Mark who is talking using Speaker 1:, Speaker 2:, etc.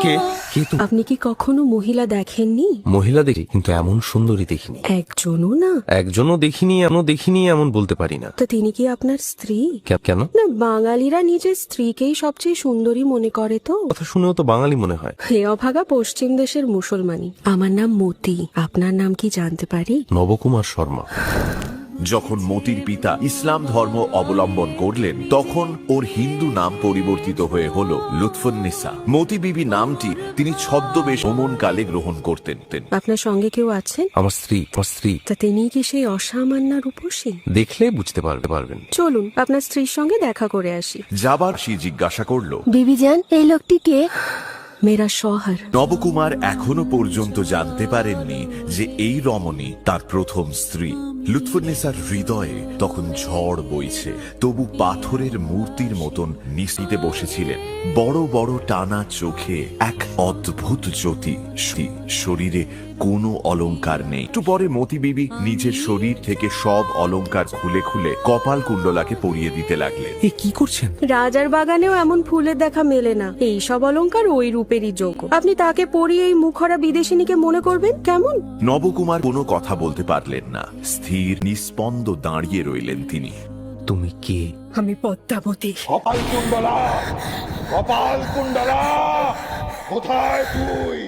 Speaker 1: কে কে তুমি?
Speaker 2: আপনি কি কখনো মহিলা দেখেননি?
Speaker 1: মহিলা দেখি, কিন্তু এমন সুন্দরী দেখিনি।
Speaker 2: একজনও না?
Speaker 1: একজনও দেখিনি এমন বলতে পারি না।
Speaker 2: তো তিনি কি আপনার স্ত্রী?
Speaker 1: কেন?
Speaker 2: না, বাঙালিরা নিজের স্ত্রীকেই সবচেয়ে সুন্দরী মনে করে তো।
Speaker 1: কথা শুনেও তো বাঙালি মনে হয়।
Speaker 2: হে অভাগা পশ্চিম দেশের মুসলমানি। আমার নাম মতি, আপনার নাম কি জানতে পারি?
Speaker 1: নবকুমার শর্মা।
Speaker 3: যখন মতির পিতা ইসলাম ধর্ম অবলম্বন করলেন, তখন ওর হিন্দু নাম পরিবর্তিত হয়ে হল লুৎফুন্নিসা। মতি বিবি নামটি তিনি ছদ্মবেশ ভ্রমণকালে গ্রহণ করতেন।
Speaker 2: আপনার সঙ্গে কেউ আছেন?
Speaker 1: আমার স্ত্রী।
Speaker 2: তা তিনি কি সেই অসামান্য রূপসী?
Speaker 1: দেখলে বুঝতে পারবেন।
Speaker 2: চলুন আপনার স্ত্রীর সঙ্গে দেখা করে আসি।
Speaker 3: যাবার সে জিজ্ঞাসা করলো,
Speaker 2: বিবি জান, এই লোকটি কে? মেরা শহর।
Speaker 3: নবকুমার এখনো পর্যন্ত জানতে পারেননি যে এই রমণী তার প্রথম স্ত্রী। লুৎফুন্নিসার হৃদয়ে তখন ঝড় বইছে, তবু পাথরের মূর্তির মতন নিশ্চিতে বসেছিলেন। বড় বড় টানা চোখে এক অদ্ভুত জ্যোতি, শরীরে কোনো অলংকার নেই। একটু পরে মতি বিবি নিজের শরীর থেকে সব অলংকার খুলে খুলে কপাল কুণ্ডলাকে পরিয়ে দিতে লাগলেন।
Speaker 1: এ কি করছেন?
Speaker 2: রাজার বাগানেও এমন ফুলের দেখা মেলে না। এই সব অলংকার ওই রূপেরই যোগ্য। আপনি তাকে পরিয়ে এই মুখরা বিদেশিনীকে মনে করবেন কেমন?
Speaker 3: নবকুমার কোনো কথা বলতে পারলেন না। স্থির নিস্পন্দ দাঁড়িয়ে রইলেন তিনি।
Speaker 1: তুমি কে?
Speaker 2: আমি পদ্মাবতী।
Speaker 4: কপাল কুণ্ডলা, কোথায় তুই?